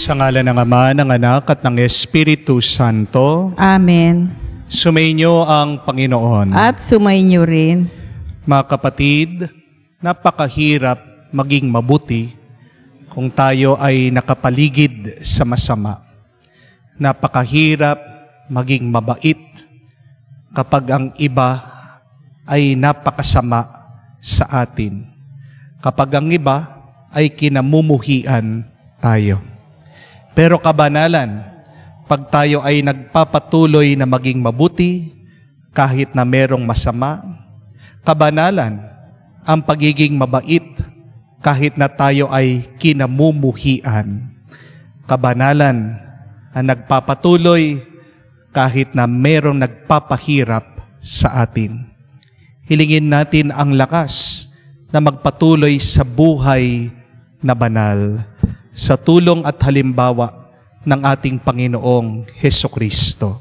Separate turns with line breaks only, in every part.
Sa ngalan ng Ama, ng Anak, at ng Espiritu Santo.
Amen.
Sumainyo ang Panginoon.
At sumainyo rin.
Mga kapatid, napakahirap maging mabuti kung tayo ay nakapaligid sa masama. Napakahirap maging mabait kapag ang iba ay napakasama sa atin. Kapag ang iba ay kinamumuhian tayo. Pero kabanalan, pag tayo ay nagpapatuloy na maging mabuti, kahit na merong masama, kabanalan, ang pagiging mabait, kahit na tayo ay kinamumuhian. Kabanalan, ang nagpapatuloy, kahit na merong nagpapahirap sa atin. Hilingin natin ang lakas na magpatuloy sa buhay na banal, sa tulong at halimbawa ng ating Panginoong Hesukristo.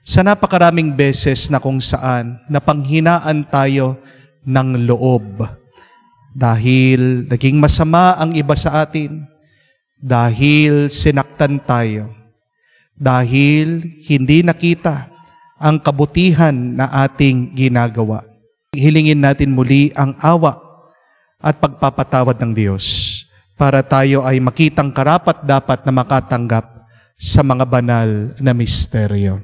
Sa napakaraming beses na kung saan napanghinaan tayo ng loob dahil naging masama ang iba sa atin, dahil sinaktan tayo, dahil hindi nakita ang kabutihan na ating ginagawa. Hilingin natin muli ang awa at pagpapatawad ng Diyos para tayo ay makitang karapat-dapat na makatanggap sa mga banal na misteryo.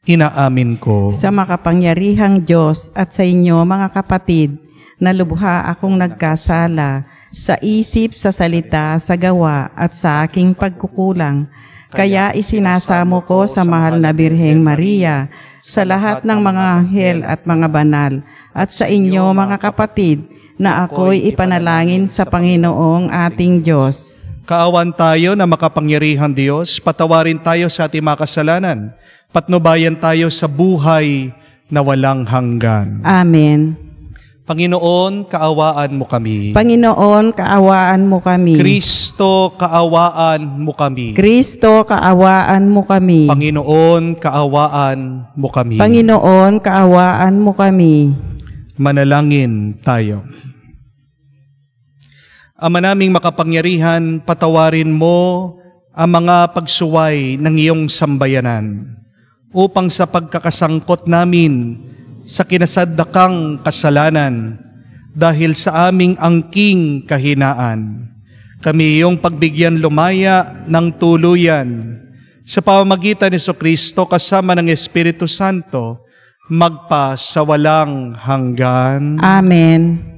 Inaamin ko
Sa makapangyarihang Diyos at sa inyo, mga kapatid, na lubha akong nagkasala sa isip, sa salita, sa gawa at sa aking pagkukulang. Kaya isinasamo ko sa mahal na Birheng Maria, sa lahat ng mga anghel at mga banal, at sa inyo, mga kapatid, na ako'y ipanalangin sa Panginoong ating Diyos.
Kaawan tayo na makapangyarihang Diyos, patawarin tayo sa ating mga kasalanan, patnubayan tayo sa buhay na walang hanggan.
Amen.
Panginoon, kaawaan mo kami.
Panginoon, kaawaan mo kami.
Kristo, kaawaan mo kami.
Kristo, kaawaan mo kami.
Panginoon, kaawaan mo kami.
Panginoon, kaawaan mo kami.
Manalangin tayo. Ama naming makapangyarihan, patawarin mo ang mga pagsuway ng iyong sambayanan upang sa pagkakasangkot namin sa kinasadakang kasalanan dahil sa aming angking kahinaan, kami iyong pagbigyan lumaya ng tuluyan sa pamamagitan ni Jesucristo kasama ng Espiritu Santo magpa sa walang hanggan.
Amen.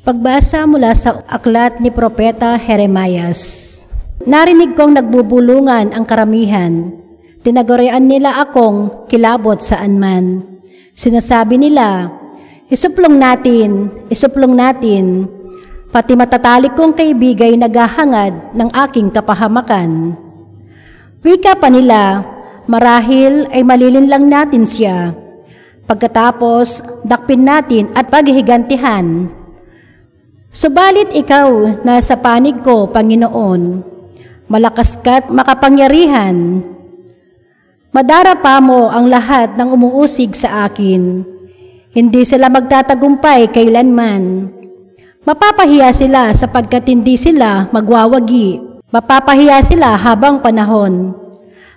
Pagbasa mula sa aklat ni Propeta Jeremias. Narinig kong nagbubulungan ang karamihan. Tinagurian nila akong kilabot saan man. Sinasabi nila, isuplong natin, pati matatalik kong kaibigay naghahangad ng aking kapahamakan. Wika pa nila, marahil ay malilin lang natin siya. Pagkatapos, dakpin natin at paghihigantihan. Subalit ikaw, nasa panig ko, Panginoon, malakas ka't makapangyarihan. Madarapa mo ang lahat ng umuusig sa akin. Hindi sila magtatagumpay kailanman. Mapapahiya sila sapagkat hindi sila magwawagi. Mapapahiya sila habang panahon.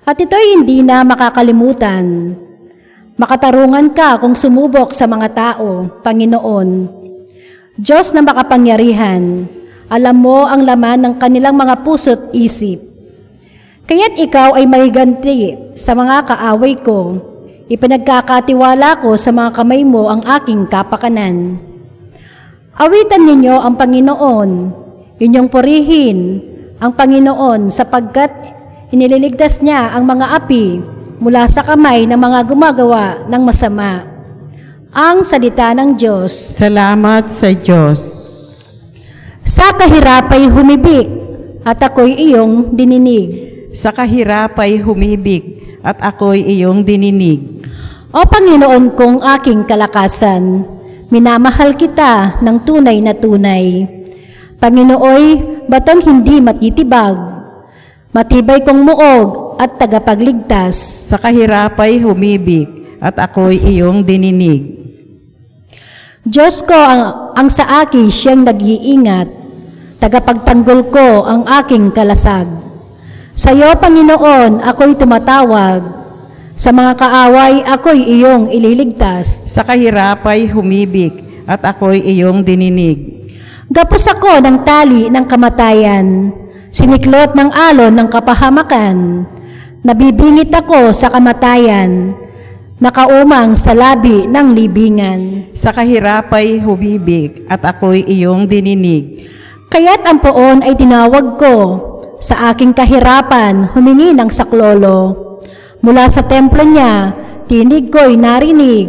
At ito'y hindi na makakalimutan. Makatarungan ka kung sumubok sa mga tao, Panginoon. Diyos na makapangyarihan, alam mo ang laman ng kanilang mga puso't isip. Kaya't ikaw ay mahiganti sa mga kaaway ko. Ipinagkakatiwala ko sa mga kamay mo ang aking kapakanan. Awitan ninyo ang Panginoon, inyong purihin ang Panginoon sapagkat inililigtas niya ang mga api mula sa kamay ng mga gumagawa ng masama. Ang salita ng Diyos.
Salamat sa Diyos.
Sa kahirap ay humibik at ako'y iyong dininig.
Sa kahirap ay humibig at ako'y iyong dininig.
O Panginoon kong aking kalakasan, minamahal kita ng tunay na tunay. Panginooy, batong hindi matitibag, matibay kong muog at tagapagligtas.
Sa kahirap ay humibig at ako'y iyong dininig.
Diyos ko ang sa akin siyang nag-iingat, tagapagtanggol ko ang aking kalasag. Sa iyo, Panginoon, ako'y tumatawag, sa mga kaaway ako'y iyong ililigtas.
Sa kahirapay humibig at ako'y iyong dininig.
Gapos ako ng tali ng kamatayan, siniklot ng alon ng kapahamakan. Nabibingit ako sa kamatayan, nakaumang sa labi ng libingan.
Sa kahirapay humibig at ako'y iyong dininig.
Kaya't ang poon ay tinawag ko, sa aking kahirapan humingi ng saklolo. Mula sa templo niya, tinig ko'y narinig,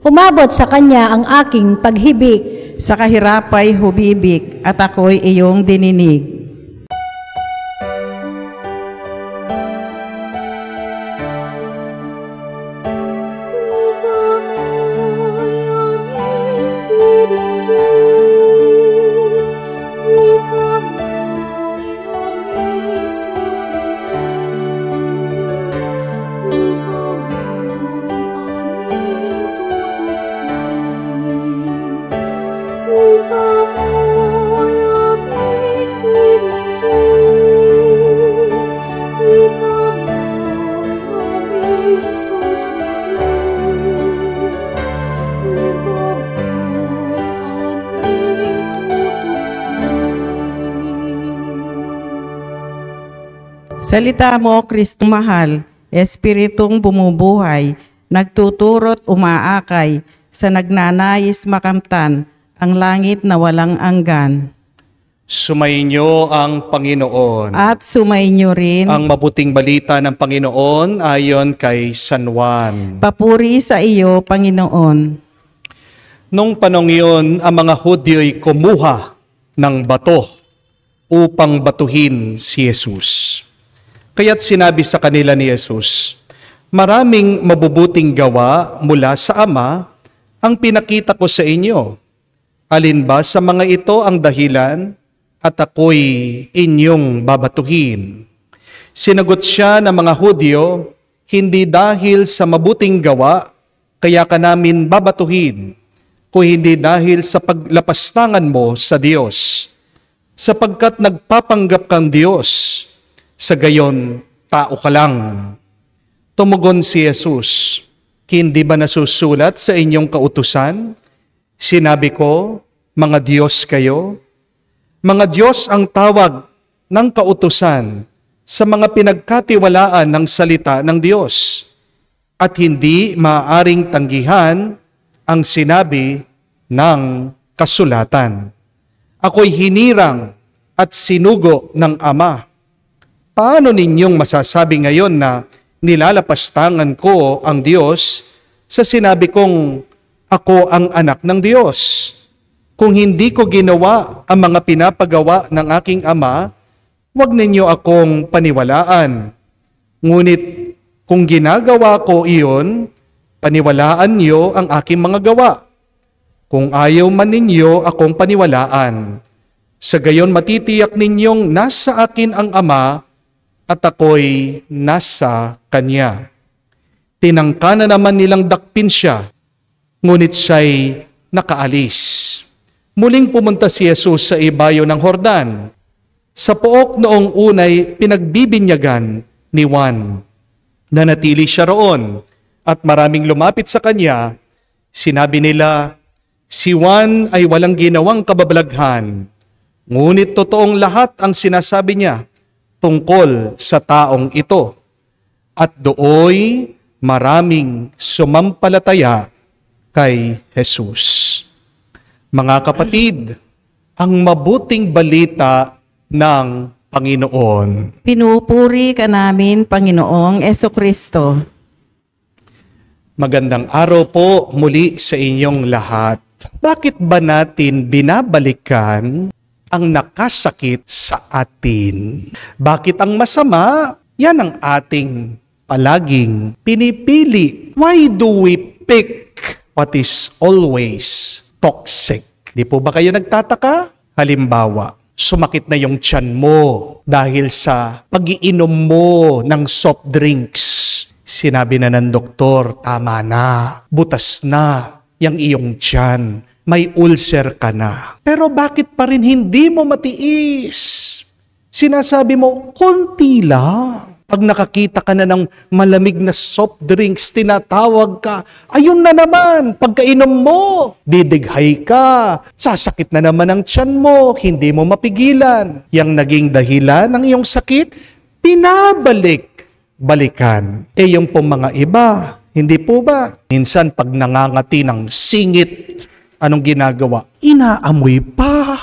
umabot sa kanya ang aking paghibik.
Sa kahirapay humibig at ako'y iyong dininig. Salita mo, Kristo mahal, Espiritong bumubuhay, nagtuturot umaakay, sa nagnanais makamtan, ang langit na walang anggan.
Sumainyo ang Panginoon.
At sumainyo rin
Ang mabuting balita ng Panginoon ayon kay San Juan.
papuri sa iyo, Panginoon.
Nung panong iyon, ang mga Hudyo'y kumuha ng bato upang batuhin si Jesus. Kaya't sinabi sa kanila ni Jesus, maraming mabubuting gawa mula sa Ama ang pinakita ko sa inyo. Alin ba sa mga ito ang dahilan at ako'y inyong babatuhin? Sinagot siya ng mga Hudyo, hindi dahil sa mabuting gawa kaya ka namin babatuhin, kung hindi dahil sa paglapastangan mo sa Diyos, sapagkat nagpapanggap kang Diyos, sa gayon tao ka lang. Tumugon si Jesus, hindi ba nasusulat sa inyong kautusan? Sinabi ko, mga Diyos kayo. Mga Diyos ang tawag ng kautusan sa mga pinagkatiwalaan ng salita ng Diyos, at hindi maaaring tanggihan ang sinabi ng kasulatan. Ako'y hinirang at sinugo ng Ama. Paano ninyong masasabi ngayon na nilalapastangan ko ang Diyos sa sinabi kong ako ang anak ng Diyos? Kung hindi ko ginawa ang mga pinapagawa ng aking Ama, huwag ninyo akong paniwalaan. Ngunit kung ginagawa ko iyon, paniwalaan niyo ang aking mga gawa. Kung ayaw man ninyo akong paniwalaan, sa gayon matitiyak ninyong nasa akin ang Ama at ako'y nasa Kanya. Tinangka na naman nilang dakpin siya, ngunit siya'y nakaalis. Muling pumunta si Jesus sa ibayo ng Jordan. Sa pook noong unay pinagbibinyagan ni Juan. Nanatili siya roon at maraming lumapit sa kanya. Sinabi nila, si Juan ay walang ginawang kababalaghan, ngunit totoong lahat ang sinasabi niya tungkol sa taong ito. At dooy maraming sumampalataya kay Jesus. Mga kapatid, ang mabuting balita ng Panginoon.
Pinupuri ka namin, Panginoong Esokristo.
Magandang araw po muli sa inyong lahat. Bakit ba natin binabalikan ang nakasakit sa atin? Bakit ang masama? Yan ang ating palaging pinipili. Why do we pick what is always toxic? Di po ba kayo nagtataka? Halimbawa, sumakit na yung tiyan mo dahil sa pag-iinom mo ng soft drinks. Sinabi na ng doktor, tama na, butas na. yung iyong tiyan. May ulcer ka na. Pero bakit pa rin hindi mo matiis? Sinasabi mo, konti lang. Pag nakakita ka na ng malamig na soft drinks, tinatawag ka, ayun na naman, pagkainom mo, didighay ka, sasakit na naman ang tiyan mo, hindi mo mapigilan. Yang naging dahilan ng iyong sakit, balikan. Yung po mga iba, hindi po ba? Minsan pag nangangati ng singit, anong ginagawa? Inaamoy pa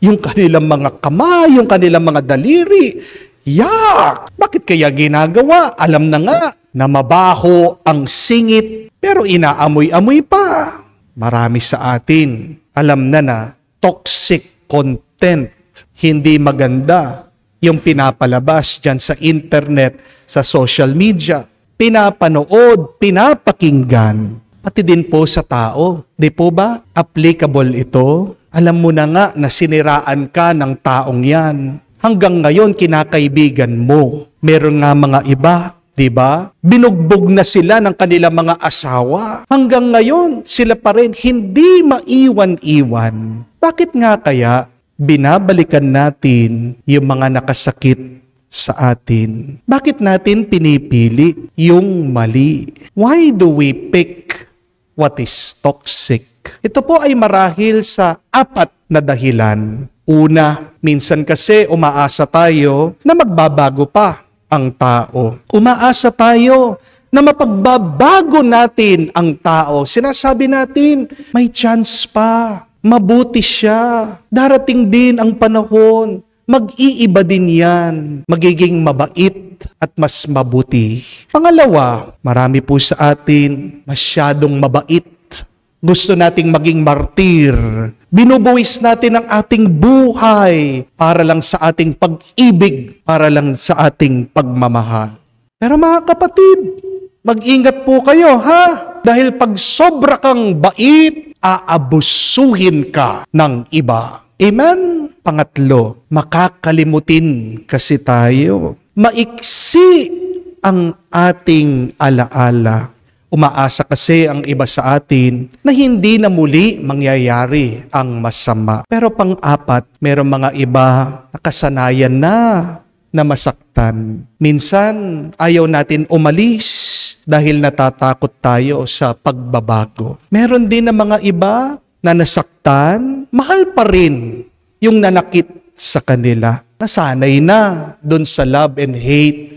yung kanilang mga kamay, yung kanilang mga daliri. Yak! Bakit kaya ginagawa? Alam na nga na mabaho ang singit, pero inaamoy-amoy pa. Marami sa atin, alam na toxic content, hindi maganda yung pinapalabas dyan sa internet, sa social media. Pinapanood, pinapakinggan, pati din po sa tao. Di po ba? Applicable ito. Alam mo na nga na siniraan ka ng taong yan. Hanggang ngayon, kinakaibigan mo. Meron nga mga iba, di ba? Binugbog na sila ng kanilang mga asawa. Hanggang ngayon, sila pa rin hindi maiwan-iwan. Bakit nga kaya binabalikan natin yung mga nakasakit sa atin? Bakit natin pinipili yung mali? Why do we pick what is toxic? Ito po ay marahil sa 4 na dahilan. Una, minsan kasi umaasa tayo na magbabago pa ang tao. Umaasa tayo na mapagbabago natin ang tao. Sinasabi natin, may chance pa. Mabuti siya. Darating din ang panahon. Mag-iiba din yan. Magiging mabait at mas mabuti. Pangalawa, marami po sa atin masyadong mabait. Gusto nating maging martir. Binubuwis natin ang ating buhay para lang sa ating pag-ibig, para lang sa ating pagmamahal. Pero mga kapatid, mag-ingat po kayo, ha? Dahil pag sobra kang bait, aabusuhin ka ng iba. Amen? Pangatlo, makakalimutin kasi tayo. Maiksi ang ating alaala. Umaasa kasi ang iba sa atin na hindi na muli mangyayari ang masama. Pero pang-4, merong mga iba na kasanayan na masaktan. Minsan, ayaw natin umalis dahil natatakot tayo sa pagbabago. Meron din na mga iba na nasaktan, mahal pa rin yung nanakit sa kanila. Nasanay na dun sa love and hate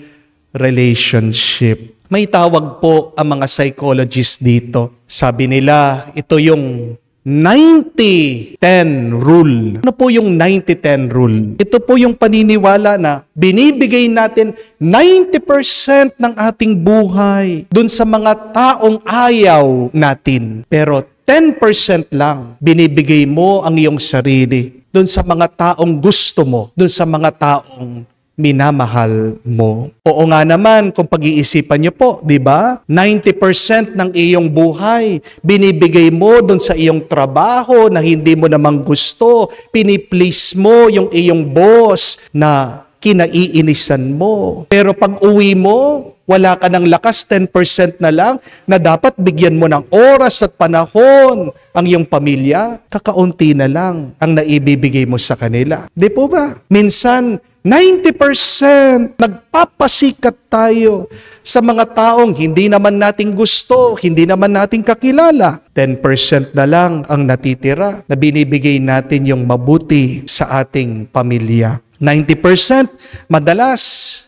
relationship. May tawag po ang mga psychologists dito. Sabi nila, ito yung 90-10 rule. Ano po yung 90-10 rule? Ito po yung paniniwala na binibigay natin 90% ng ating buhay dun sa mga taong ayaw natin. Pero 10% lang binibigay mo ang iyong sarili dun sa mga taong gusto mo, dun sa mga taong minamahal mo. Oo nga naman, kung pag-iisipan niyo po, di ba? 90% ng iyong buhay, binibigay mo doon sa iyong trabaho na hindi mo namang gusto. Piniplease mo yung iyong boss na kinaiinisan mo. Pero pag uwi mo, wala ka ng lakas, 10% na lang, na dapat bigyan mo ng oras at panahon ang iyong pamilya, kakaunti na lang ang naibibigay mo sa kanila. Di po ba? Minsan, 90% nagpapasikat tayo sa mga taong hindi naman natin gusto, hindi naman natin kakilala. 10% na lang ang natitira na binibigay natin yung mabuti sa ating pamilya. 90% madalas,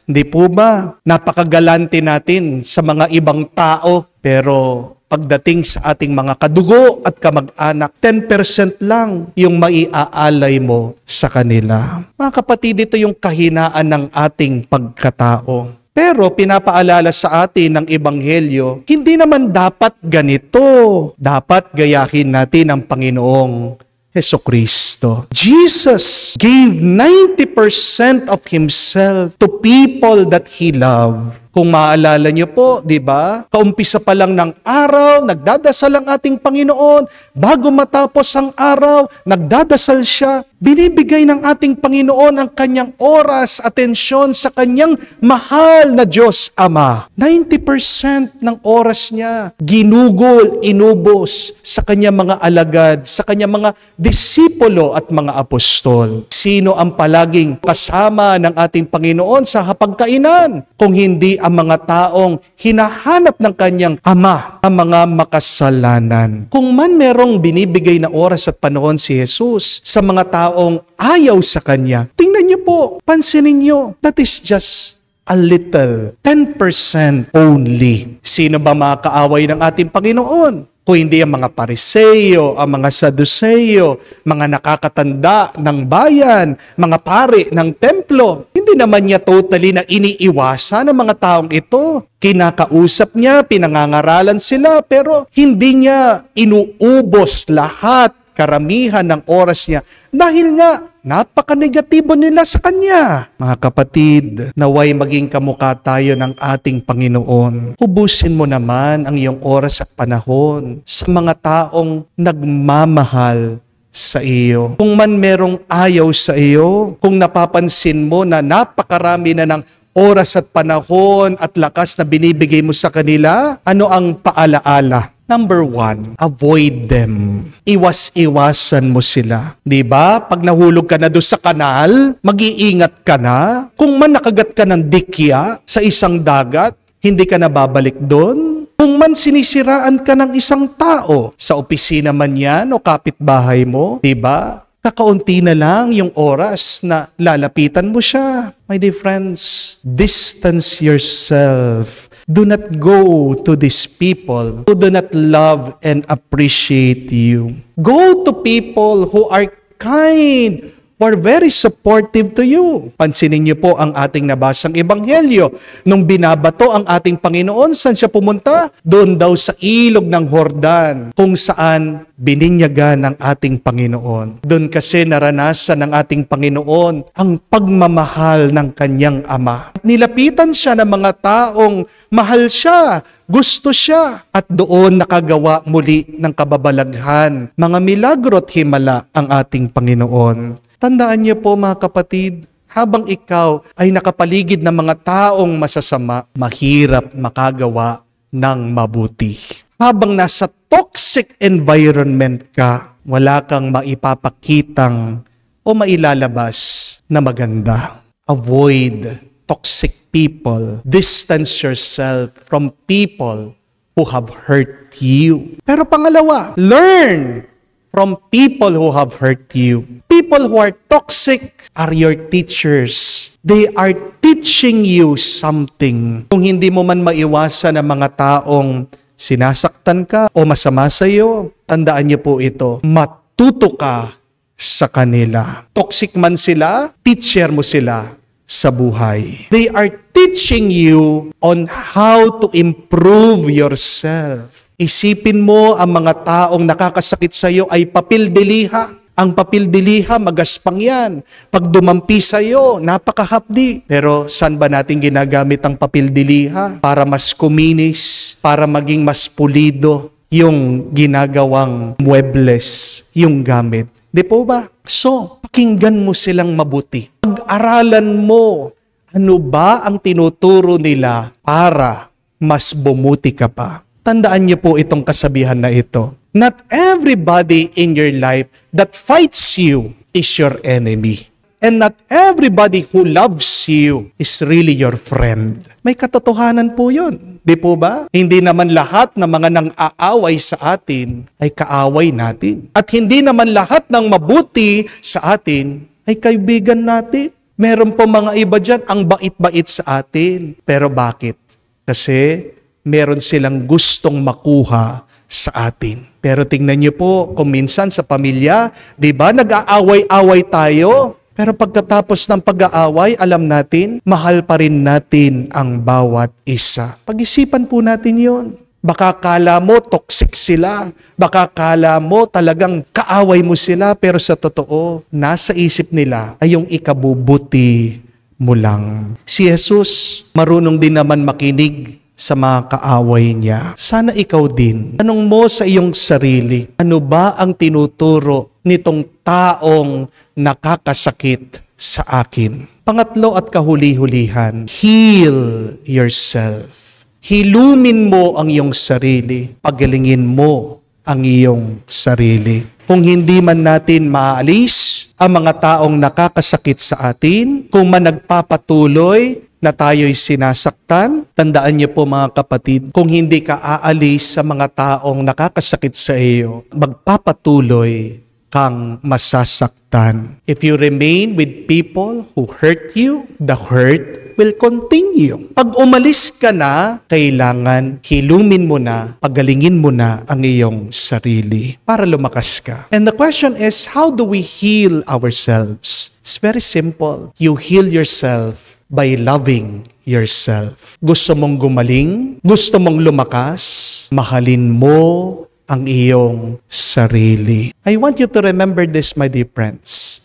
hindi po ba, napakagalante natin sa mga ibang tao, pero pagdating sa ating mga kadugo at kamag-anak, 10% lang yung maiaalay mo sa kanila. Mga kapatid, ito yung kahinaan ng ating pagkatao. Pero pinapaalala sa atin ng Ebanghelyo, hindi naman dapat ganito. Dapat gayahin natin ang Panginoong Hesukristo. Jesus gave 90% of Himself to people that He loved. Kung maalala niyo po, di ba? Kaumpisa pa lang ng araw, nagdadasal ang ating Panginoon. Bago matapos ang araw, nagdadasal siya. Binibigay ng ating Panginoon ang kanyang oras, atensyon sa kanyang mahal na Diyos Ama. 90% ng oras niya, ginugol, inubos sa kanyang mga alagad, sa kanyang mga disipulo at mga apostol. Sino ang palaging kasama ng ating Panginoon sa hapagkainan? Kung hindi ang mga taong hinahanap ng kanyang Ama, ang mga makasalanan. Kung man merong binibigay na oras at panahon si Jesus sa mga taong ayaw sa Kanya, tingnan niyo po, pansinin niyo, that is just a little, 10% only. Sino ba mga kaaway ng ating Panginoon? Kung hindi ang mga Pariseo, ang mga Saduceo, mga nakakatanda ng bayan, mga pari ng templo, hindi naman niya totally na iniiwasan ang mga taong ito. Kinakausap niya, pinangangaralan sila, pero hindi niya inuubos lahat, karamihan ng oras niya dahil nga napaka-negatibo nila sa Kanya. Mga kapatid, naway maging kamukha tayo ng ating Panginoon. Ubusin mo naman ang iyong oras at panahon sa mga taong nagmamahal sa iyo. Kung man merong ayaw sa iyo, kung napapansin mo na napakarami na ng oras at panahon at lakas na binibigay mo sa kanila, ano ang paalaala? Number 1, avoid them. Iwas-iwasan mo sila. Diba? Pag nahulog ka na doon sa kanal, mag-iingat ka na. Kung man nakagat ka ng dikya sa isang dagat, hindi ka na babalik doon. Kung man sinisiraan ka ng isang tao, sa opisina man yan o kapitbahay mo, diba? Kakaunti na lang yung oras na lalapitan mo siya. My dear friends, distance yourself. Do not go to these people who do not love and appreciate you. Go to people who are kind, who are very supportive to you. Pansinin niyo po ang ating nabasang ebanghelyo. Nung binabato ang ating Panginoon, saan siya pumunta? Doon daw sa ilog ng Jordan, kung saan bininyagan ng ating Panginoon. Doon kasi naranasan ng ating Panginoon ang pagmamahal ng kanyang Ama. Nilapitan siya ng mga taong mahal siya, gusto siya, at doon nakagawa muli ng kababalaghan. Mga milagro at himala ang ating Panginoon. Tandaan niyo po mga kapatid, habang ikaw ay nakapaligid ng mga taong masasama, mahirap makagawa ng mabuti. Habang nasa toxic environment ka, wala kang maipapakitang o mailalabas na maganda. Avoid toxic people. Distance yourself from people who have hurt you. Pero pangalawa, learn from people who have hurt you. People who are toxic are your teachers. They are teaching you something. Kung hindi mo man maiwasan ang mga taong sinasaktan ka o masama sa iyo, tandaan niyo po ito, matuto ka sa kanila. Toxic man sila, teacher mo sila sa buhay. They are teaching you on how to improve yourself. Isipin mo ang mga taong nakakasakit sa iyo ay papildeliha. Ang papildeliha, magaspang yan. Pag dumampi sa iyo, napakahapdi. Pero saan ba natin ginagamit ang papildeliha? Para mas kuminis, para maging mas pulido yung ginagawang muebles, yung gamit. Di po ba? So, pakinggan mo silang mabuti. Pag-aralan mo, ano ba ang tinuturo nila para mas bumuti ka pa. Tandaan niyo po itong kasabihan na ito. Not everybody in your life that fights you is your enemy. And not everybody who loves you is really your friend. May katotohanan po yun. Di po ba? Hindi naman lahat ng mga nang-aaway sa atin ay kaaway natin. At hindi naman lahat ng mabuti sa atin ay kaibigan natin. Meron po mga iba dyan ang bait-bait sa atin. Pero bakit? Kasi meron silang gustong makuha sa atin. Pero tingnan niyo po, kung minsan sa pamilya, di ba, nag-aaway-away tayo. Pero pagkatapos ng pag-aaway, alam natin, mahal pa rin natin ang bawat isa. Pag-isipan po natin yon. Baka kala mo toxic sila. Baka kala mo talagang kaaway mo sila. Pero sa totoo, nasa isip nila ay yung ikabubuti mo lang. Si Jesus, marunong din naman makinig sa mga kaaway niya. Sana ikaw din. Tanong mo sa iyong sarili, ano ba ang tinuturo nitong taong nakakasakit sa akin? Pangatlo at kahuli-hulihan, heal yourself. Hilumin mo ang iyong sarili. Pagalingin mo ang iyong sarili. Kung hindi man natin maalis ang mga taong nakakasakit sa atin, kung man nagpapatuloy na tayo'y sinasaktan, tandaan niyo po mga kapatid, kung hindi ka aalis sa mga taong nakakasakit sa iyo, magpapatuloy kang masasaktan. If you remain with people who hurt you, the hurt will continue. Pag umalis ka na, kailangan hilumin mo na, pagalingin mo na ang iyong sarili para lumakas ka. And the question is, how do we heal ourselves? It's very simple. You heal yourself by loving yourself. Gusto mong gumaling? Gusto mong lumakas? Mahalin mo ang iyong sarili. I want you to remember this, my dear friends.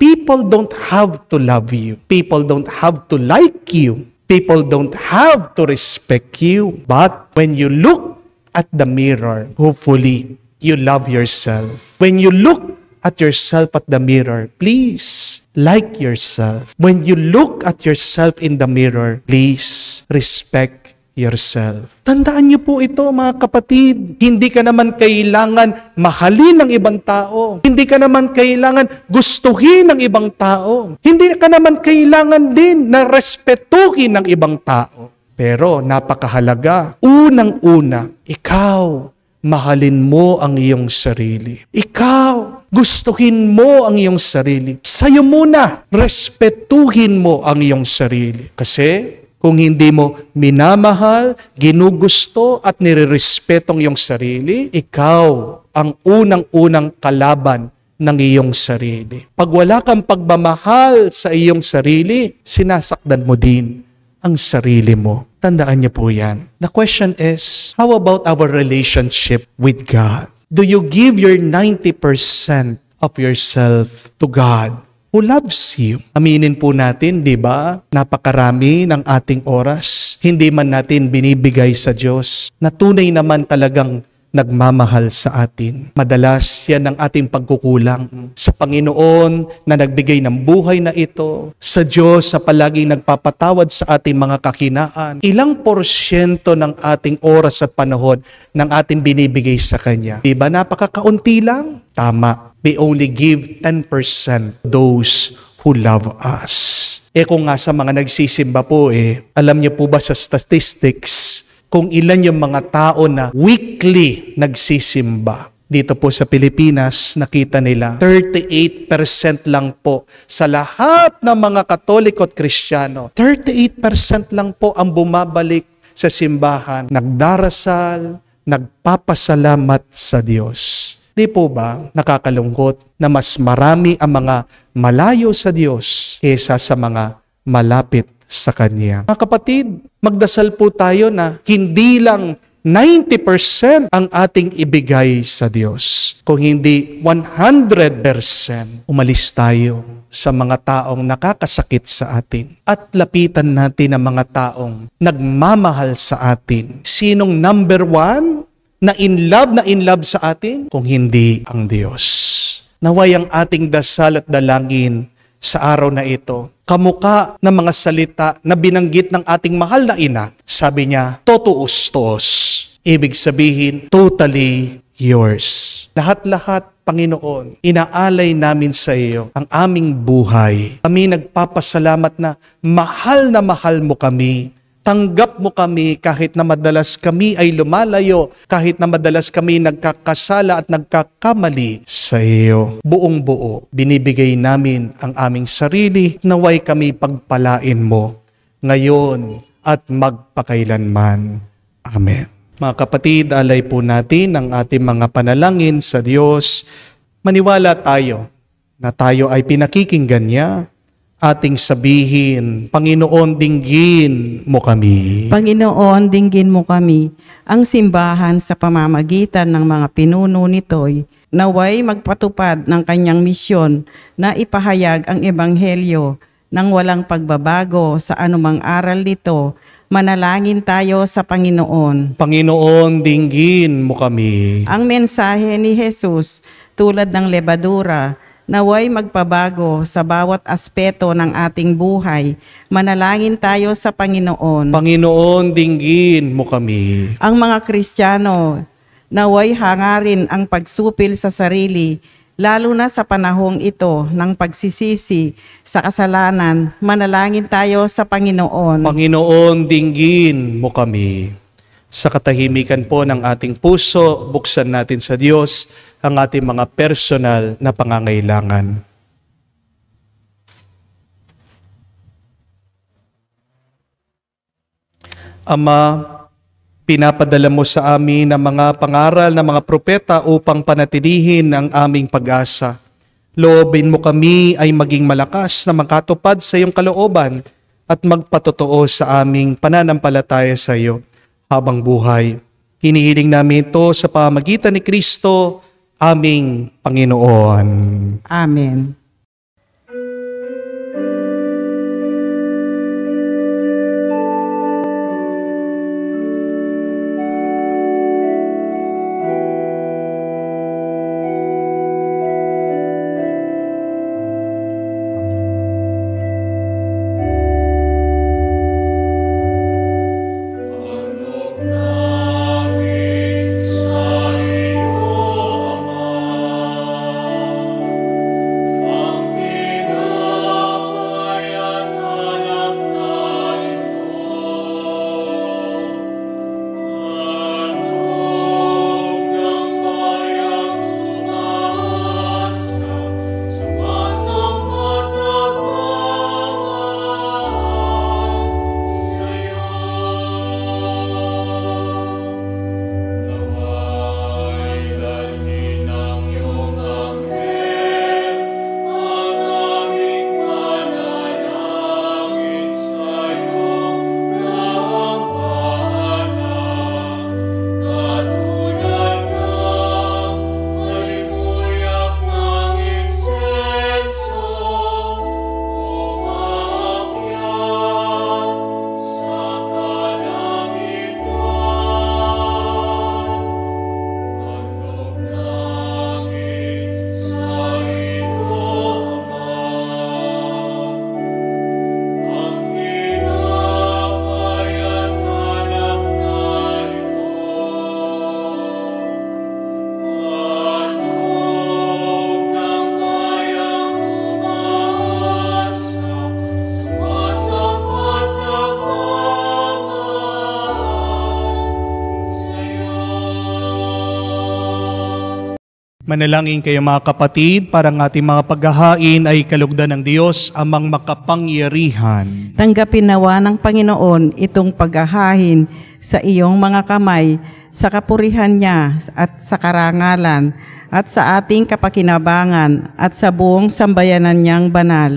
People don't have to love you. People don't have to like you. People don't have to respect you. But when you look at the mirror, hopefully, you love yourself. When you look at yourself at the mirror, please like yourself. When you look at yourself in the mirror, please respect yourself. Tandaan niyo po ito, mga kapatid. Hindi ka naman kailangan mahalin ng ibang tao. Hindi ka naman kailangan gustuhin ng ibang tao. Hindi ka naman kailangan din na respetuhin ng ibang tao. Pero napakahalaga, unang-una, ikaw, mahalin mo ang iyong sarili. Ikaw, gustuhin mo ang iyong sarili. Sa'yo muna, respetuhin mo ang iyong sarili. Kasi kung hindi mo minamahal, ginugusto at nirerespetong iyong sarili, ikaw ang unang-unang kalaban ng iyong sarili. Pag wala kang pagmamahal sa iyong sarili, sinasaktan mo din ang sarili mo. Tandaan niyo po yan. The question is, how about our relationship with God? Do you give your 90% of yourself to God who loves you? Aminin po natin, di ba? Napakarami ng ating oras. Hindi man natin binibigay sa Diyos na tunay naman talagang nagmamahal sa atin. Madalas yan ang ating pagkukulang sa Panginoon na nagbigay ng buhay na ito, sa Diyos sa palaging nagpapatawad sa ating mga kahinaan. Ilang porsyento ng ating oras at panahon ng ating binibigay sa Kanya? Di ba napakakaunti lang? Tama. We only give 10% those who love us. Kung nga sa mga nagsisimba po alam niyo po ba sa statistics kung ilan yung mga tao na weekly nagsisimba? Dito po sa Pilipinas, nakita nila 38% lang po sa lahat ng mga Katoliko at Kristiyano. 38% lang po ang bumabalik sa simbahan, nagdarasal, nagpapasalamat sa Diyos. Di po ba nakakalungkot na mas marami ang mga malayo sa Diyos kaysa sa mga malapit sa Kanya? Mga kapatid, magdasal po tayo na hindi lang 90% ang ating ibigay sa Diyos. Kung hindi 100%, umalis tayo sa mga taong nakakasakit sa atin at lapitan natin ang mga taong nagmamahal sa atin. Sinong number 1 na in love sa atin, kung hindi ang Diyos? Naway ang ating dasal at dalangin sa araw na ito, kamuka ng mga salita na binanggit ng ating mahal na ina. Sabi niya, totuos-tuos. Ibig sabihin, totally yours. Lahat-lahat, Panginoon, inaalay namin sa iyo ang aming buhay. Kami nagpapasalamat na mahal mo kami. Tanggap mo kami kahit na madalas kami ay lumalayo, kahit na madalas kami nagkakasala at nagkakamali sa iyo. Buong buo, binibigay namin ang aming sarili, naway kami pagpalain mo ngayon at magpakailanman. Amen. Mga kapatid, alay po natin ang ating mga panalangin sa Diyos. Maniwala tayo na tayo ay pinakikinggan niya. Ating sabihin, Panginoon, dinggin mo kami.
Panginoon, dinggin mo kami. Ang simbahan sa pamamagitan ng mga pinuno nito'y naway magpatupad ng kanyang misyon na ipahayag ang ebanghelyo nang walang pagbabago sa anumang aral nito, manalangin tayo sa Panginoon.
Panginoon, dinggin mo kami.
Ang mensahe ni Jesus, tulad ng lebadura, naway magpabago sa bawat aspeto ng ating buhay. Manalangin tayo sa Panginoon.
Panginoon, dinggin mo kami.
Ang mga Kristiyano, naway hangarin ang pagsupil sa sarili, lalo na sa panahong ito ng pagsisisi sa kasalanan. Manalangin tayo sa Panginoon.
Panginoon, dinggin mo kami. Sa katahimikan po ng ating puso, buksan natin sa Diyos ang ating mga personal na pangangailangan. Ama, pinapadala mo sa amin ang mga pangaral ng mga propeta upang panatilihin ang aming pag-asa. Loobin mo kami ay maging malakas na makatupad sa iyong kalooban at magpatotoo sa aming pananampalataya sa iyo habang buhay. Hinihiling namin ito sa pamamagitan ni Kristo, aming Panginoon.
Amen.
Manalangin kayo mga kapatid, para ang ating mga paghahain ay kalugdan ng Diyos amang makapangyarihan.
Tanggapin nawa ng Panginoon itong paghahain sa iyong mga kamay, sa kapurihan niya at sa karangalan, at sa ating kapakinabangan, at sa buong sambayanan niyang banal.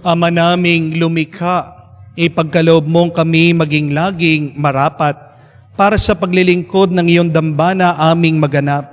Ama naming lumikha, ipagkaloob mong kami maging laging marapat para sa paglilingkod ng iyong dambana aming maganap,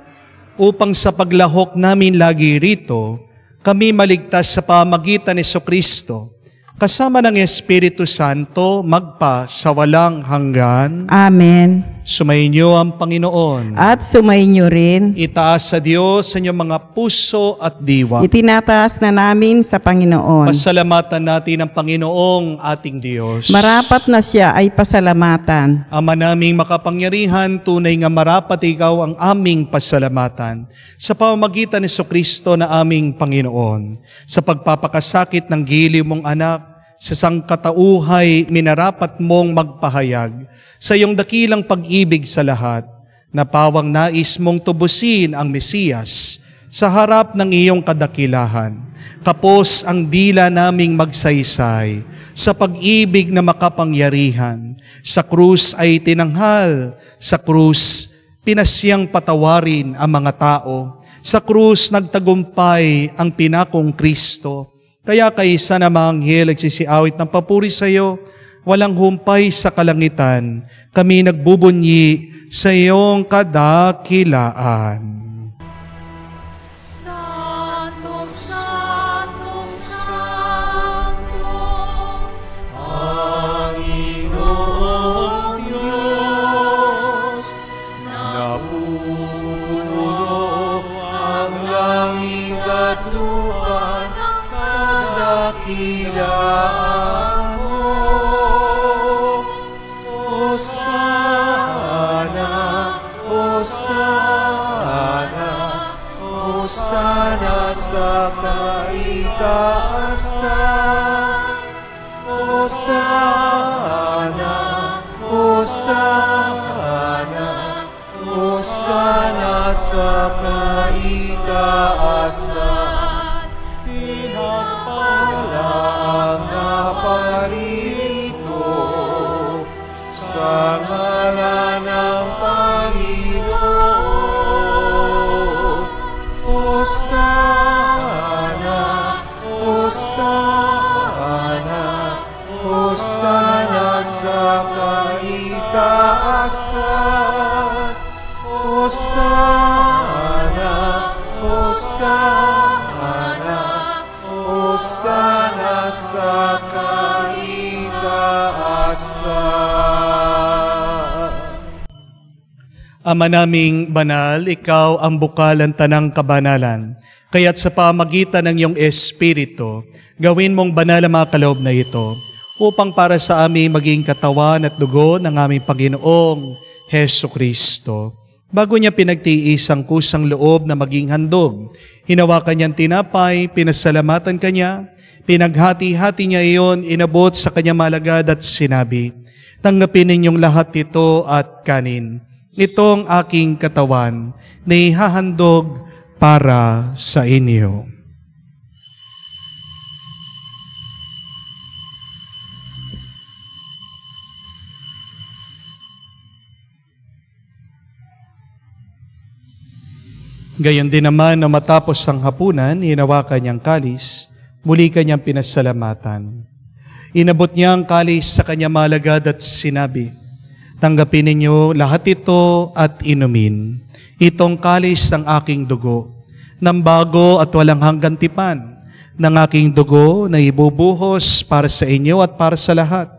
upang sa paglahok namin lagi rito, kami maligtas sa pamagitan ni Jesucristo, kasama ng Espiritu Santo, magpa sa walang hanggan.
Amen.
Sumainyo ang Panginoon.
At sumainyo rin.
Itaas sa Diyos sa inyong mga puso at diwa.
Itinataas na namin sa Panginoon.
Pasalamatan natin ang Panginoong ating Diyos.
Marapat na siya ay pasalamatan.
Ama naming makapangyarihan, tunay nga marapat ikaw ang aming pasalamatan sa pamamagitan ni Jesucristo na aming Panginoon. Sa pagpapakasakit ng giliw mong anak, sa sangkatauhay minarapat mong magpahayag sa iyong dakilang pag-ibig sa lahat, na pawang nais mong tubusin ang Mesiyas sa harap ng iyong kadakilahan. Kapos ang dila naming magsaysay sa pag-ibig na makapangyarihan. Sa krus ay tinanghal, sa krus pinasyang patawarin ang mga tao. Sa krus nagtagumpay ang pinakong Kristo. Kaya kaysa na mga anghel nagsisiawit ng papuri sa iyo, walang humpay sa kalangitan, kami nagbubunyi sa iyong kadakilaan.
Santo, Santo, Santo, sa kaitaasan. Hosana, Hosana, Hosana sa kaitaasan. Pinagpala ang naparito sa ngalan ng Panginoon. Hosana, Hosana, Hosana sa kaitaasan. Hosana, Hosana, Hosana sa kaitaasan.
Ama naming banal, ikaw ang bukalan tanang kabanalan. Kaya't sa pamagitan ng iyong Espiritu, gawin mong banal ang mga kaloob na ito, upang para sa amin maging katawan at dugo ng aming Panginoong Hesu Kristo. Bago niya pinagtiis ang kusang loob na maging handog, hinawakan niyang tinapay, pinasalamatan kanya, pinaghati-hati niya iyon, inabot sa kanya malagad at sinabi, "Tanggapin ninyong lahat ito at kanin. Itong aking katawan na ihahandog para sa inyo." Gayon din naman na matapos ang hapunan, hinawakan niyang kalis, muli kanyang pinasalamatan. Inabot niya ang kalis sa kanya malagad at sinabi, "Tanggapin ninyo lahat ito at inumin. Itong kalis ng aking dugo, ng bago at walang hanggang tipan, ng aking dugo na ibubuhos para sa inyo at para sa lahat,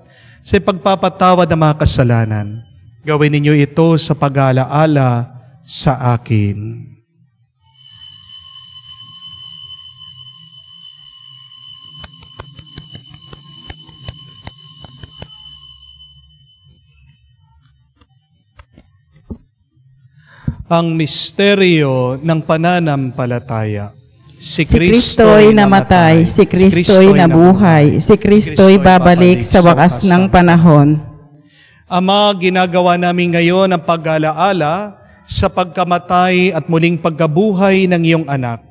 sa pagpapatawad ng mga kasalanan. Gawin ninyo ito sa pag-aalaala sa akin." Ang misteryo ng pananampalataya. Si
Kristo'y namatay, si Kristo'y nabuhay, si Kristo'y babalik sa wakas ng panahon.
Ama, ginagawa namin ngayon ang pag-alaala sa pagkamatay at muling pagkabuhay ng iyong anak.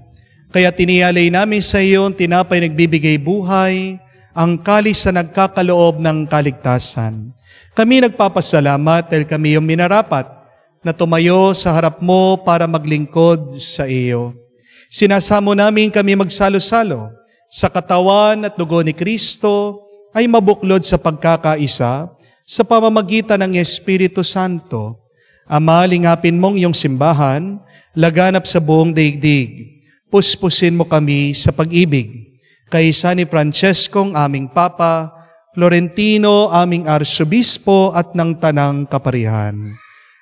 Kaya tiniyalay namin sa iyo ang tinapay nagbibigay buhay, ang kalis na nagkakaloob ng kaligtasan. Kami nagpapasalamat dahil kami yung minarapat na tumayo sa harap mo para maglingkod sa iyo. Sinasamo namin kami magsalo-salo sa katawan at dugo ni Kristo ay mabuklod sa pagkakaisa sa pamamagitan ng Espiritu Santo. Ama, lingapin mong iyong simbahan, laganap sa buong daigdig. Puspusin mo kami sa pag-ibig. Kay San Francescong aming Papa, Florentino aming Arsobispo at ng Tanang Kaparihan.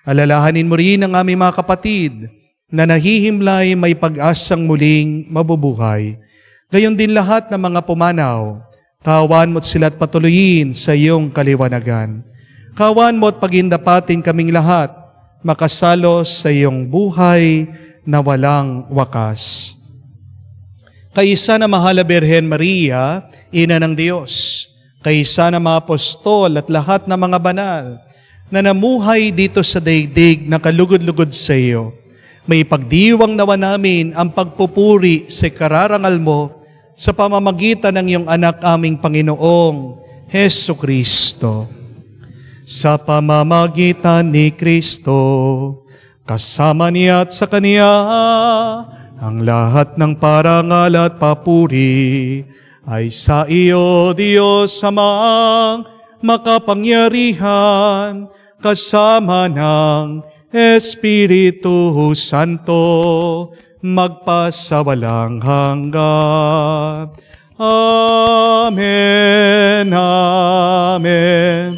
Alalahanin mo rin ang aming mga kapatid na nahihimlay may pag-asang muling mabubuhay. Gayon din lahat ng mga pumanaw. Kawan mo't sila't patuloyin sa iyong kaliwanagan. Kawan mo't pagindapatin kaming lahat, makasalos sa iyong buhay na walang wakas. Kaisa na mahal na Birhen Maria, Ina ng Diyos, kaisa na mga apostol at lahat ng mga banal, na namuhay dito sa daigdig na kalugod-lugod sa iyo. May pagdiwang nawa namin ang pagpupuri sa kararangal mo sa pamamagitan ng iyong anak aming Panginoong Hesu Kristo. Sa pamamagitan ni Kristo, kasama niya at sa Kaniya, ang lahat ng parangal at papuri ay sa iyo, Diyos Amang makapangyarihan, kasama ng Espiritu Santo, magpasawalang hanggan. Amen, Amen,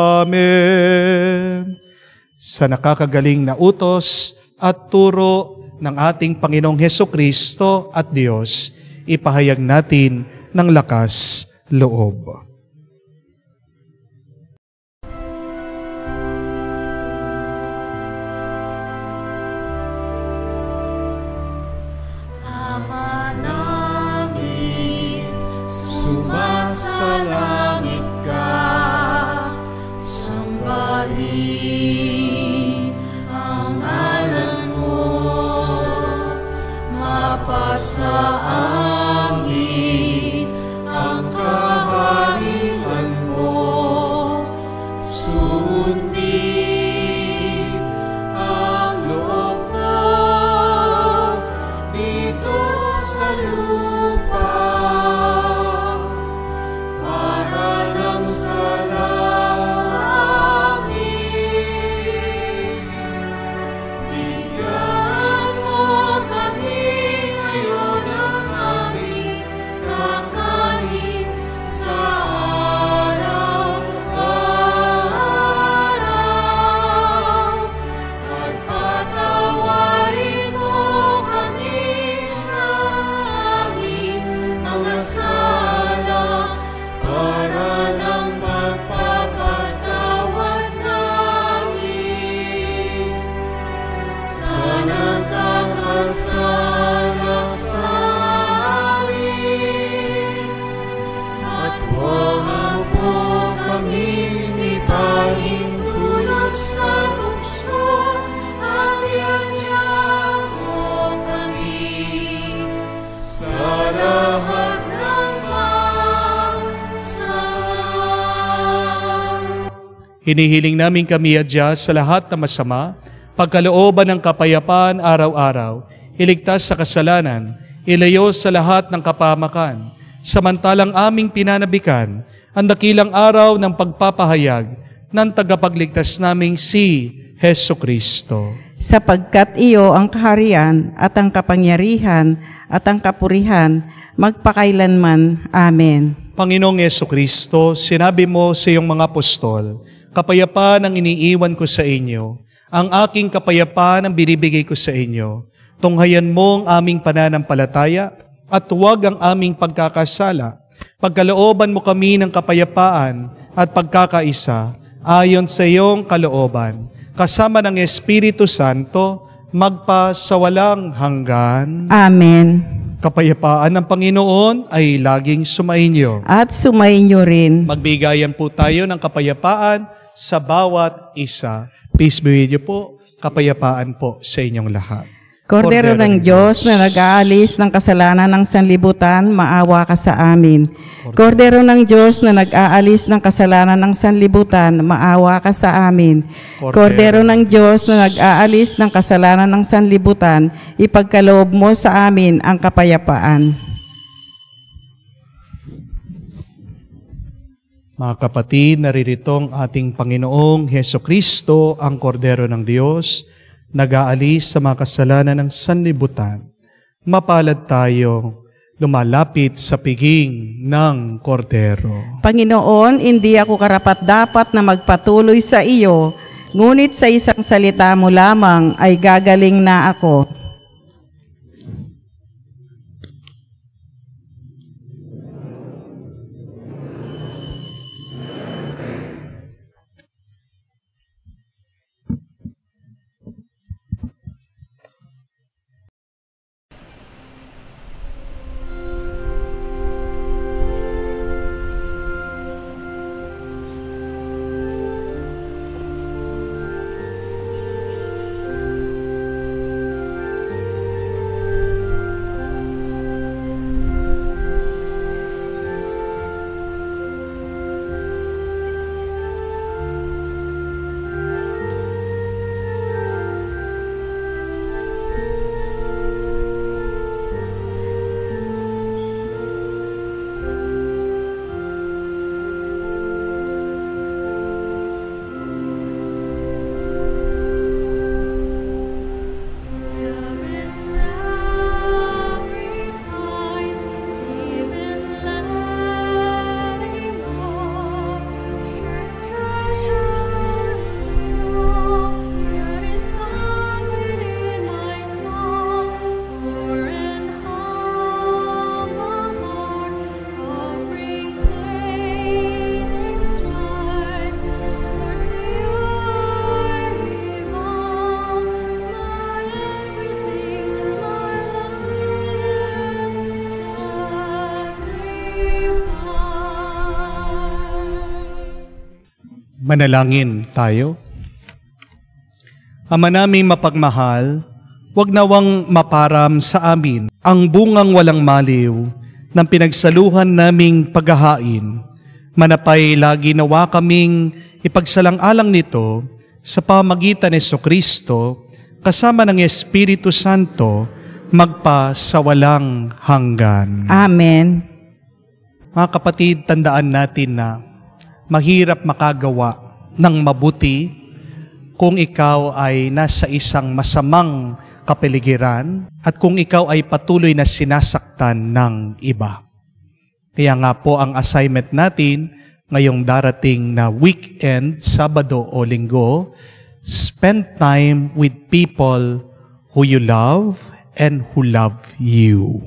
Amen. Sa nakakagaling na utos at turo ng ating Panginoong Hesukristo at Diyos, ipahayag natin ng lakas loob. Hinihiling namin kami adya sa lahat na masama, pagkalooban ng kapayapaan araw-araw, iligtas sa kasalanan, ilayo sa lahat ng kapamakan, samantalang aming pinanabikan ang dakilang araw ng pagpapahayag ng tagapagligtas naming si Hesu Kristo.
Sapagkat iyo ang kaharian at ang kapangyarihan at ang kapurihan magpakailanman. Amen.
Panginoong Hesu Kristo, sinabi mo sa iyong mga apostol, kapayapaan ang iniiwan ko sa inyo, ang aking kapayapaan ang binibigay ko sa inyo. Tunghayan mo ang aming pananampalataya at huwag ang aming pagkakasala. Pagkalooban mo kami ng kapayapaan at pagkakaisa ayon sa iyong kalooban, kasama ng Espiritu Santo, magpasawalang hanggan.
Amen.
Kapayapaan ng Panginoon ay laging sumainyo.
At sumainyo rin.
Magbigayan po tayo ng kapayapaan sa bawat isa. Peace be with you po. Kapayapaan po sa inyong lahat.
Kordero ng Diyos na nag-aalis ng kasalanan ng sanlibutan, maawa ka sa amin. Kordero ng Diyos na nag-aalis ng kasalanan ng sanlibutan, maawa ka sa amin. Kordero ng Diyos na nag-aalis ng kasalanan ng sanlibutan, ipagkaloob mo sa amin ang kapayapaan.
Mga kapatid, naririto ang ating Panginoong Hesu Kristo, ang Kordero ng Diyos, nag-aalis sa mga kasalanan ng sanlibutan. Mapalad tayong lumalapit sa piging ng Kordero.
Panginoon, hindi ako karapat-dapat na magpatuloy sa iyo, ngunit sa isang salita mo lamang ay gagaling na ako.
Manalangin tayo. Ama naming mapagmahal, huwag nawang maparam sa amin ang bungang walang maliw ng pinagsaluhan naming paghahain. Manapay lagi nawa kaming ipagsalang-alang nito sa pamagitan ni Jesucristo kasama ng Espiritu Santo magpa sa walang hanggan.
Amen.
Mga kapatid, tandaan natin na mahirap makagawa ng mabuti kung ikaw ay nasa isang masamang kapaligiran at kung ikaw ay patuloy na sinasaktan ng iba. Kaya nga po ang assignment natin ngayong darating na weekend, Sabado o Linggo, spend time with people who you love and who love you.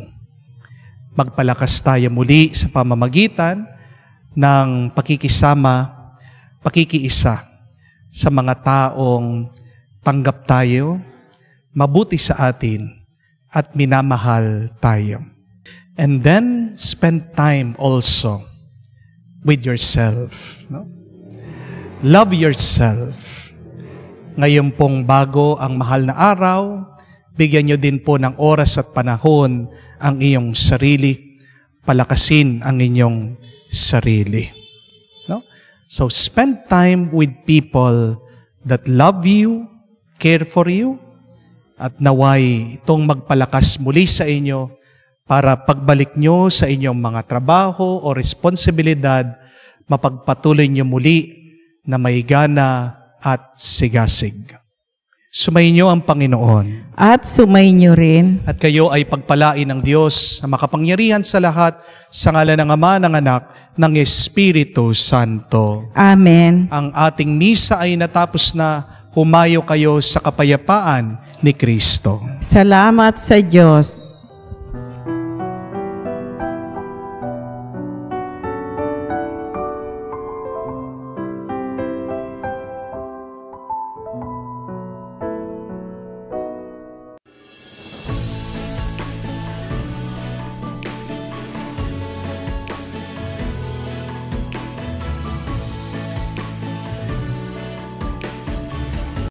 Magpalakas tayo muli sa pamamagitan ng pakikisama, pakikiisa sa mga taong tanggap tayo, mabuti sa atin, at minamahal tayo. And then, spend time also with yourself. No? Love yourself. Ngayon pong bago ang mahal na araw, bigyan nyo din po ng oras at panahon ang iyong sarili, palakasin ang inyong sarili. No? So spend time with people that love you, care for you, at naway itong magpalakas muli sa inyo para pagbalik nyo sa inyong mga trabaho o responsibilidad, mapagpatuloy nyo muli na may gana at sigasig. Sumayin nyo ang Panginoon.
At sumayin niyo rin.
At kayo ay pagpalain ng Diyos na makapangyarihan sa lahat, sa ngalan ng Ama, ng Anak, ng Espiritu Santo.
Amen.
Ang ating misa ay natapos na. Humayo kayo sa kapayapaan ni Kristo.
Salamat sa Diyos.